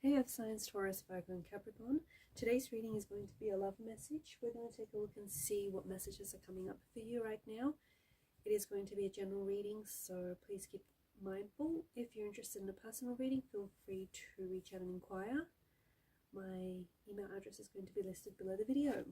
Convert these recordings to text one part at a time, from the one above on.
Hey Earth Signs, Taurus, Virgo and Capricorn. Today's reading is going to be a love message. We're going to take a look and see what messages are coming up for you right now. It is going to be a general reading, so please keep mindful. If you're interested in a personal reading, feel free to reach out and inquire. My email address is going to be listed below the video.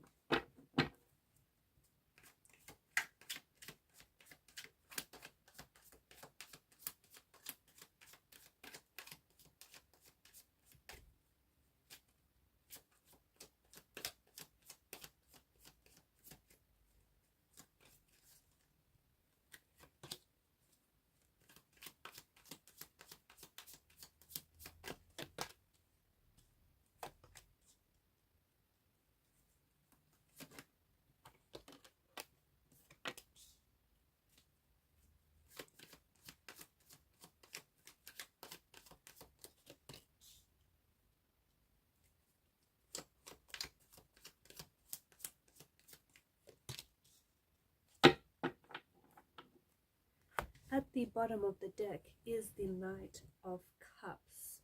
At the bottom of the deck is the Knight of Cups.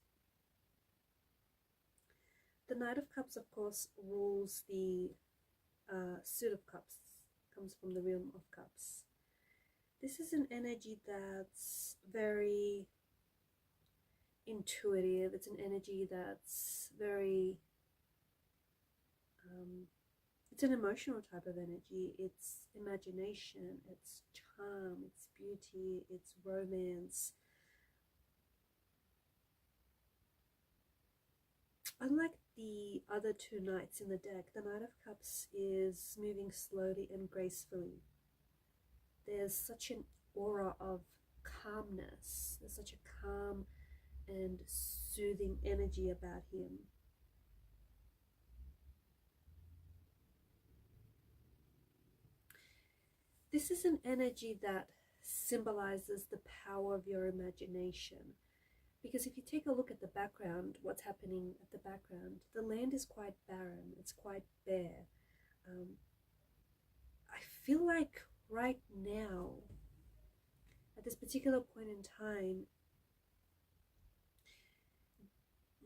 The Knight of Cups, of course, rules the Suit of Cups, comes from the realm of Cups. This is an energy that's very intuitive. It's an energy that's very, it's an emotional type of energy. It's imagination, it's charm, it's beauty, it's romance. Unlike the other two knights in the deck, the Knight of Cups is moving slowly and gracefully. There's such an aura of calmness. There's such a calm and soothing energy about him. This is an energy that symbolizes the power of your imagination. Because if you take a look at the background, what's happening at the background, the land is quite barren, it's quite bare. I feel like right now, at this particular point in time,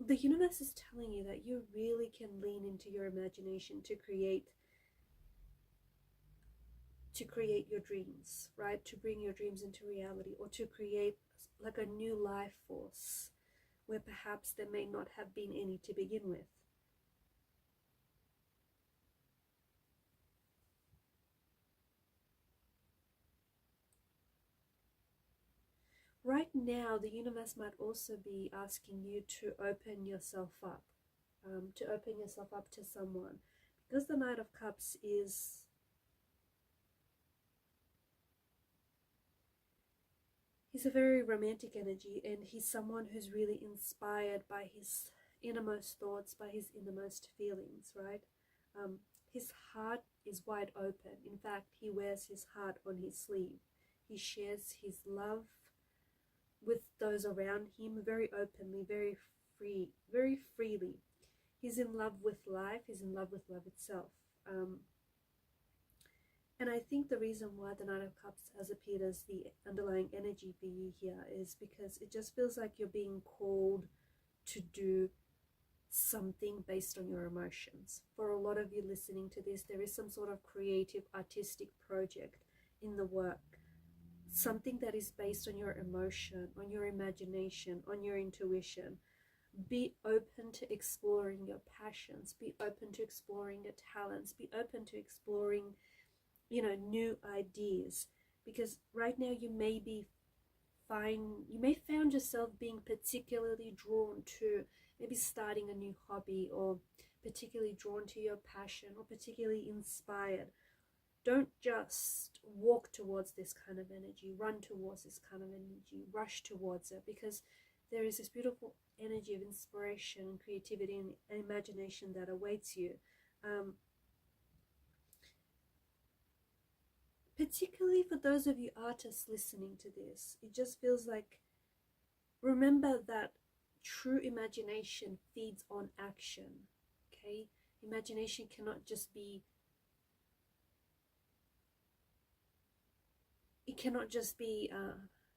the universe is telling you that you really can lean into your imagination to create your dreams, right? To bring your dreams into reality, or to create like a new life force where perhaps there may not have been any to begin with. Right now, the universe might also be asking you to open yourself up, to someone, because the Knight of Cups is he's a very romantic energy, and he's someone who's really inspired by his innermost thoughts, by his innermost feelings, right? His heart is wide open. In fact, he wears his heart on his sleeve. He shares his love with those around him very openly, very freely. He's in love with life. He's in love with love itself. And I think the reason why the Knight of Cups has appeared as the underlying energy for you here is because it just feels like you're being called to do something based on your emotions. For a lot of you listening to this, there is some sort of creative, artistic project in the work. Something that is based on your emotion, on your imagination, on your intuition. Be open to exploring your passions. Be open to exploring your talents. Be open to exploring, new ideas, because right now you may find yourself being particularly drawn to maybe starting a new hobby, or particularly drawn to your passion, or particularly inspired. Don't just walk towards this kind of energy, run towards this kind of energy, rush towards it, because there is this beautiful energy of inspiration and creativity and imagination that awaits you. Particularly for those of you artists listening to this, it just feels like, remember that true imagination feeds on action, okay? Imagination cannot just be,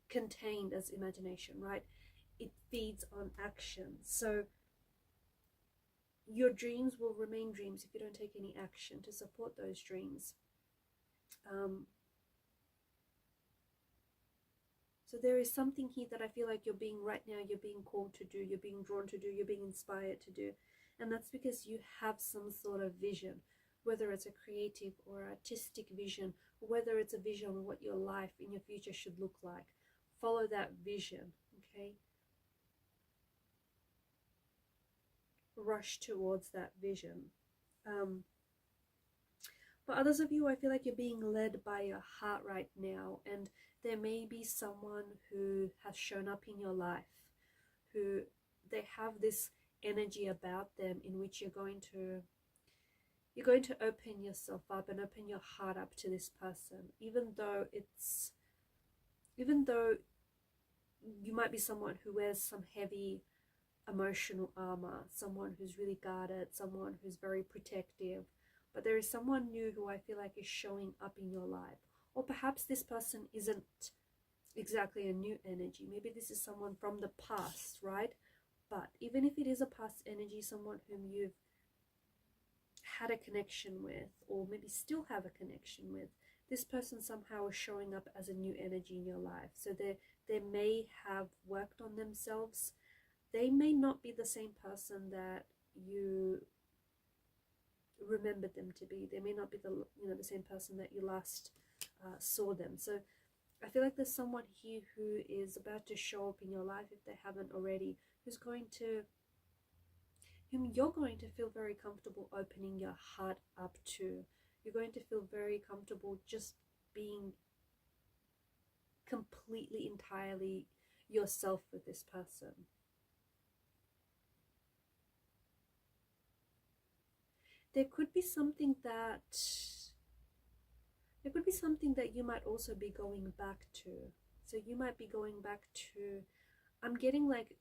contained as imagination, right? It feeds on action. So your dreams will remain dreams if you don't take any action to support those dreams. So there is something here that I feel like you're being called to do, you're being drawn to do, you're being inspired to do. And that's because you have some sort of vision, whether it's a creative or artistic vision, whether it's a vision of what your life in your future should look like. Follow that vision, okay? Rush towards that vision. For others of you, I feel like you're being led by your heart right now, and there may be someone who has shown up in your life, who they have this energy about them in which you're going to open yourself up and open your heart up to this person, even though you might be someone who wears some heavy emotional armor, someone who's really guarded, someone who's very protective. But there is someone new who I feel like is showing up in your life. Or perhaps this person isn't exactly a new energy. Maybe this is someone from the past, right? But even if it is a past energy, someone whom you've had a connection with, or maybe still have a connection with, this person somehow is showing up as a new energy in your life. So they may have worked on themselves. They may not be the same person that you remembered them to be. They may not be the same person that you last saw them. So I feel like there's someone here who is about to show up in your life, if they haven't already, whom you're going to feel very comfortable opening your heart up to. You're going to feel very comfortable just being completely, entirely yourself with this person. There could be something that you might also be going back to. So you might be going back to, I'm getting like,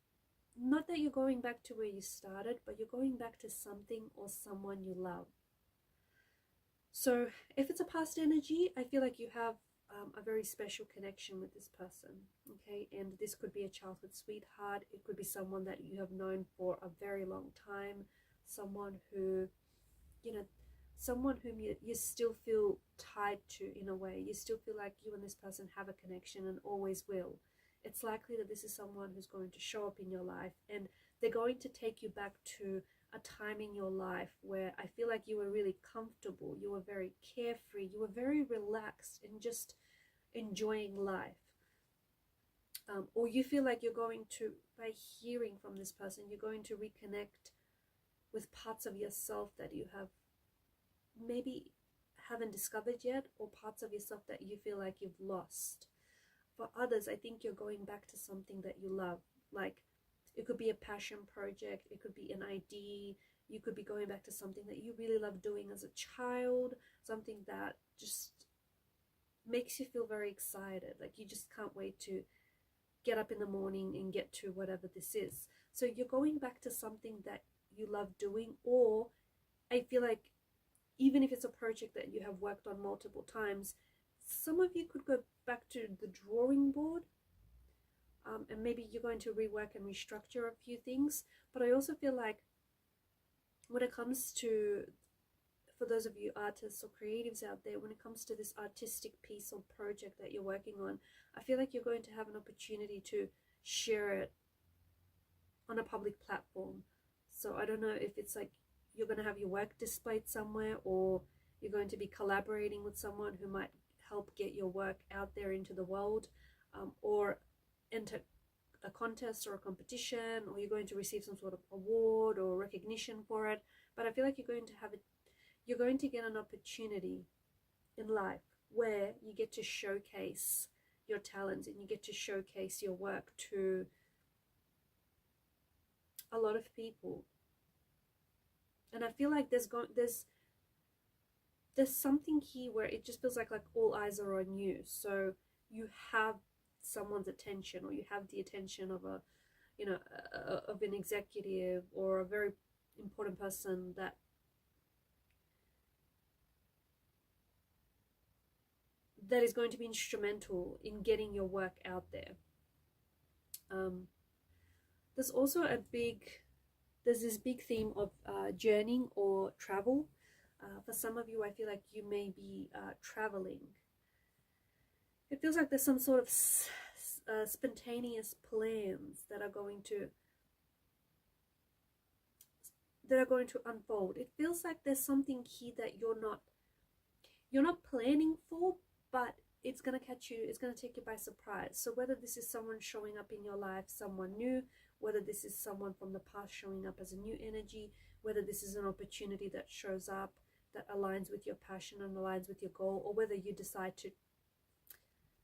not that you're going back to where you started, but you're going back to something or someone you love. So if it's a past energy, I feel like you have a very special connection with this person, okay? And this could be a childhood sweetheart. It could be someone that you have known for a very long time, someone who, someone whom you still feel tied to in a way. You still feel like you and this person have a connection and always will. It's likely that this is someone who's going to show up in your life, and they're going to take you back to a time in your life where I feel like you were really comfortable, you were very carefree, you were very relaxed and just enjoying life. Or you feel like you're going to, by hearing from this person, you're going to reconnect with parts of yourself that you have maybe haven't discovered yet, or parts of yourself that you feel like you've lost. For others, I think you're going back to something that you love. Like, it could be a passion project, it could be an idea, you could be going back to something that you really love doing as a child, something that just makes you feel very excited. Like, you just can't wait to get up in the morning and get to whatever this is. So you're going back to something that you love doing, or I feel like even if it's a project that you have worked on multiple times, some of you could go back to the drawing board, and maybe you're going to rework and restructure a few things. But I also feel like when it comes to, for those of you artists or creatives out there, when it comes to this artistic piece or project that you're working on, I feel like you're going to have an opportunity to share it on a public platform. So I don't know if it's like you're going to have your work displayed somewhere, or you're going to be collaborating with someone who might help get your work out there into the world, or enter a contest or a competition, or you're going to receive some sort of award or recognition for it. But I feel like you're going to get an opportunity in life where you get to showcase your talents and you get to showcase your work to a lot of people. And I feel like there's something here where it just feels like all eyes are on you. So you have someone's attention, or you have the attention of of an executive or a very important person that is going to be instrumental in getting your work out there. There's also a big there's this big theme of journeying or travel. For some of you, I feel like you may be traveling. It feels like there's some sort of spontaneous plans that are going to unfold. It feels like there's something here that you're not planning for, but it's going to catch you, it's going to take you by surprise. So whether this is someone showing up in your life, someone new, whether this is someone from the past showing up as a new energy, whether this is an opportunity that shows up that aligns with your passion and aligns with your goal, or whether you decide to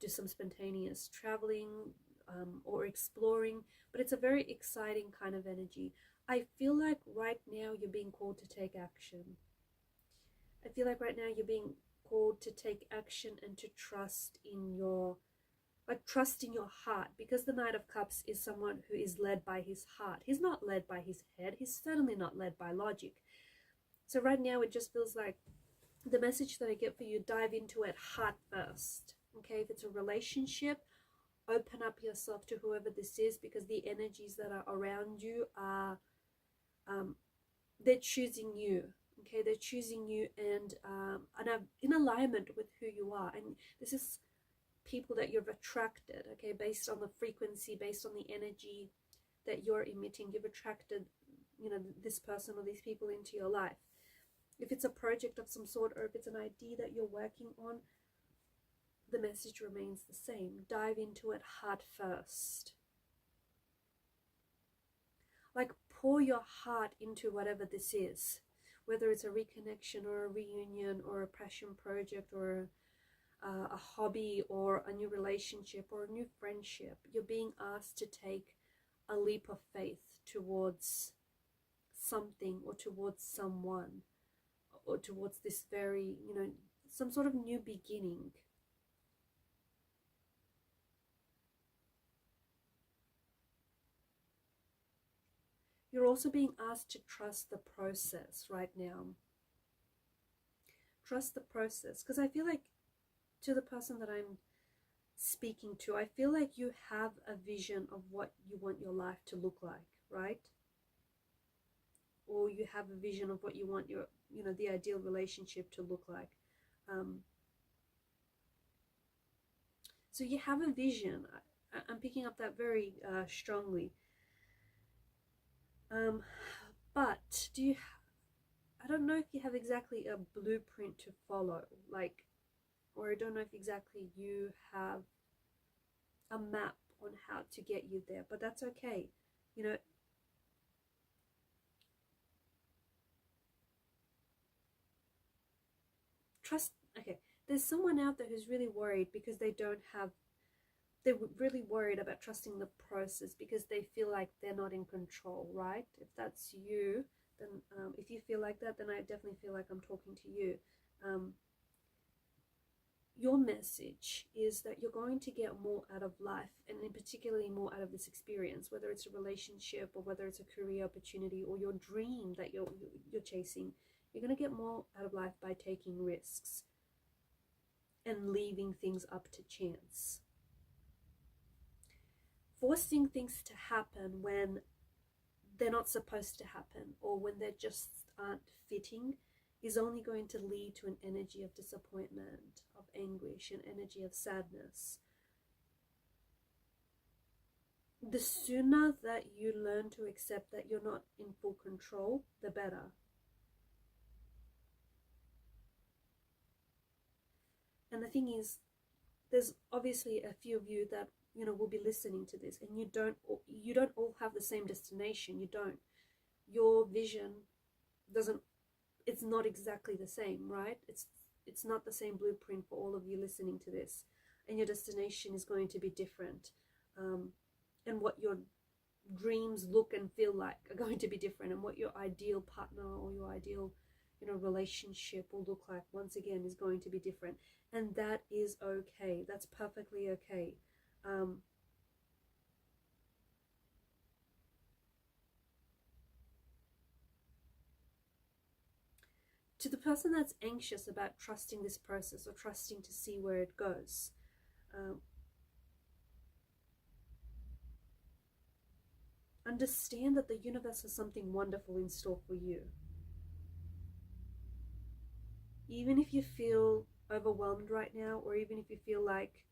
do some spontaneous traveling or exploring, but it's a very exciting kind of energy. I feel like right now you're being called to take action. I feel like right now you're being called to take action and to trust in your heart, because the Knight of Cups is someone who is led by his heart. He's not led by his head. He's certainly not led by logic. So right now it just feels like the message that I get for you, dive into it heart first. Okay, if it's a relationship, open up yourself to whoever this is, because the energies that are around you are they're choosing you. Okay, they're choosing you and are in alignment with who you are. And this is people that you've attracted, okay, based on the frequency, based on the energy that you're emitting. You've attracted, this person or these people into your life. If it's a project of some sort, or if it's an idea that you're working on, the message remains the same. Dive into it heart first. Like, pour your heart into whatever this is. Whether it's a reconnection or a reunion or a passion project or a hobby or a new relationship or a new friendship, you're being asked to take a leap of faith towards something or towards someone or towards this very, some sort of new beginning. You're also being asked to trust the process right now. Trust the process, because I feel like, to the person that I'm speaking to, I feel like you have a vision of what you want your life to look like, right? Or you have a vision of what you want your, the ideal relationship to look like. So you have a vision. I'm picking up that very strongly. But I don't know if you have exactly a blueprint to follow, or I don't know if exactly you have a map on how to get you there, but that's okay. Trust. Okay, there's someone out there who's really worried because they're really worried about trusting the process because they feel like they're not in control, right? If that's you, then if you feel like that, then I definitely feel like I'm talking to you. Your message is that you're going to get more out of life, and in particularly more out of this experience, whether it's a relationship or whether it's a career opportunity or your dream that you're chasing. You're going to get more out of life by taking risks and leaving things up to chance. Forcing things to happen when they're not supposed to happen or when they just aren't fitting is only going to lead to an energy of disappointment, of anguish, an energy of sadness. The sooner that you learn to accept that you're not in full control, the better. And the thing is, there's obviously a few of you that will be listening to this, and you don't all have the same destination. You don't. Your vision it's not exactly the same, right? It's not the same blueprint for all of you listening to this, and your destination is going to be different, and what your dreams look and feel like are going to be different, and what your ideal partner or your ideal relationship will look like, once again, is going to be different. And that is okay. That's perfectly okay. To the person that's anxious about trusting this process or trusting to see where it goes, understand that the universe has something wonderful in store for you. Even if you feel overwhelmed right now, or even if you feel like,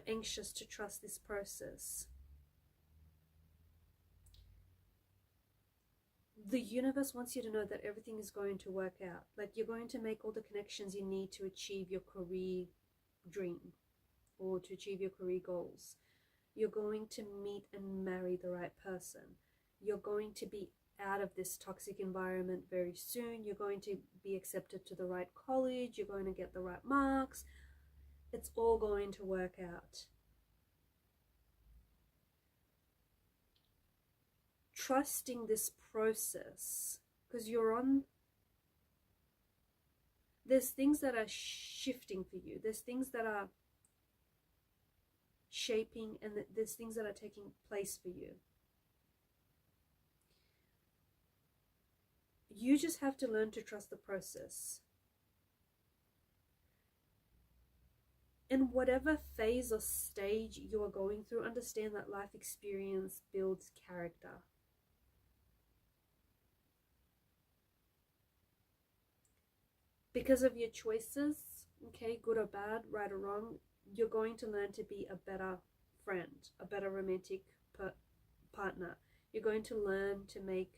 anxious to trust this process, the universe wants you to know that everything is going to work out. Like, you're going to make all the connections you need to achieve your career dream or to achieve your career goals. You're going to meet and marry the right person. You're going to be out of this toxic environment very soon. You're going to be accepted to the right college. You're going to get the right marks. It's all going to work out. Trusting this process, because there's things that are shifting for you. There's things that are shaping, and there's things that are taking place for you. You just have to learn to trust the process. In whatever phase or stage you are going through, understand that life experience builds character. Because of your choices, okay, good or bad, right or wrong, you're going to learn to be a better friend, a better romantic partner. You're going to learn to make,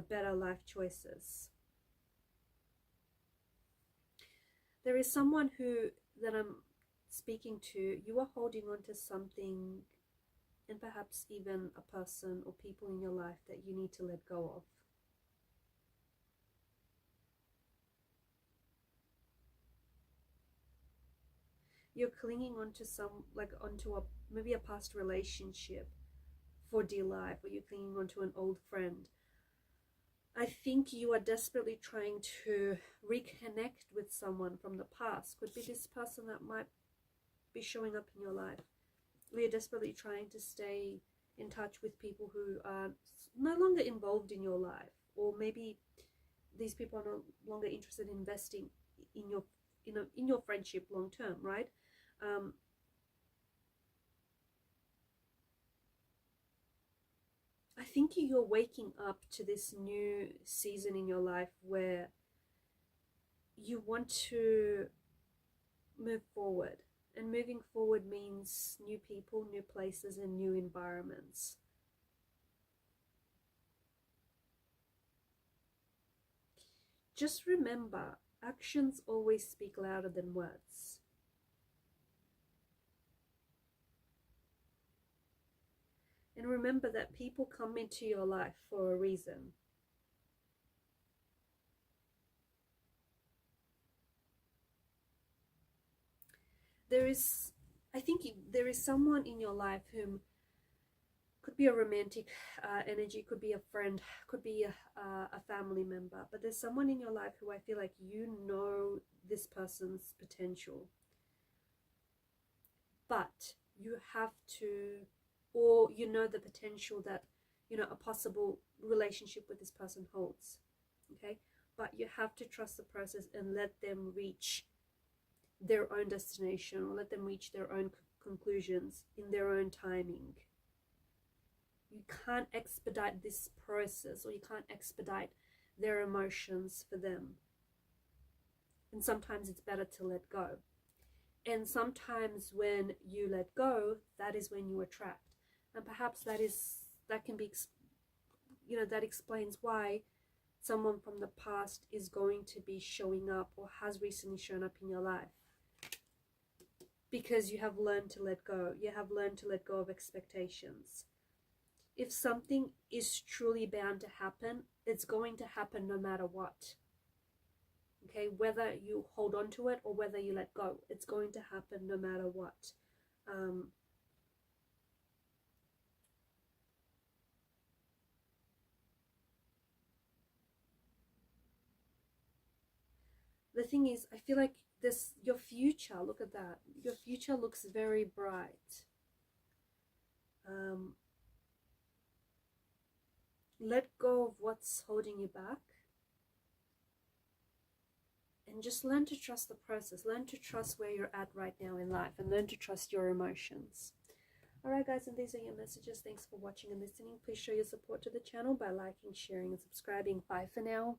better life choices. There is someone that I'm speaking to. You are holding on to something, and perhaps even a person or people in your life that you need to let go of. You're clinging onto maybe a past relationship for dear life, or you're clinging onto an old friend. I think you are desperately trying to reconnect with someone from the past. Could be this person that might be showing up in your life. You're desperately trying to stay in touch with people who are no longer involved in your life, or maybe these people are no longer interested in investing in your friendship long term, right? I think you're waking up to this new season in your life where you want to move forward. And moving forward means new people, new places, and new environments. Just remember, actions always speak louder than words. And remember that people come into your life for a reason. I think there is someone in your life whom could be a romantic energy, could be a friend, could be a family member, but there's someone in your life who I feel like this person's potential. But you have to, or the potential that, a possible relationship with this person holds, okay? But you have to trust the process and let them reach their own destination, or let them reach their own conclusions in their own timing. You can't expedite this process, or you can't expedite their emotions for them. And sometimes it's better to let go. And sometimes when you let go, that is when you attract. And perhaps that explains why someone from the past is going to be showing up, or has recently shown up in your life. Because you have learned to let go. You have learned to let go of expectations. If something is truly bound to happen, it's going to happen no matter what. Okay, whether you hold on to it or whether you let go, it's going to happen no matter what. The thing is, I feel like your future, look at that. Your future looks very bright. Let go of what's holding you back. And just learn to trust the process. Learn to trust where you're at right now in life, and learn to trust your emotions. Alright guys, and these are your messages. Thanks for watching and listening. Please show your support to the channel by liking, sharing, and subscribing. Bye for now.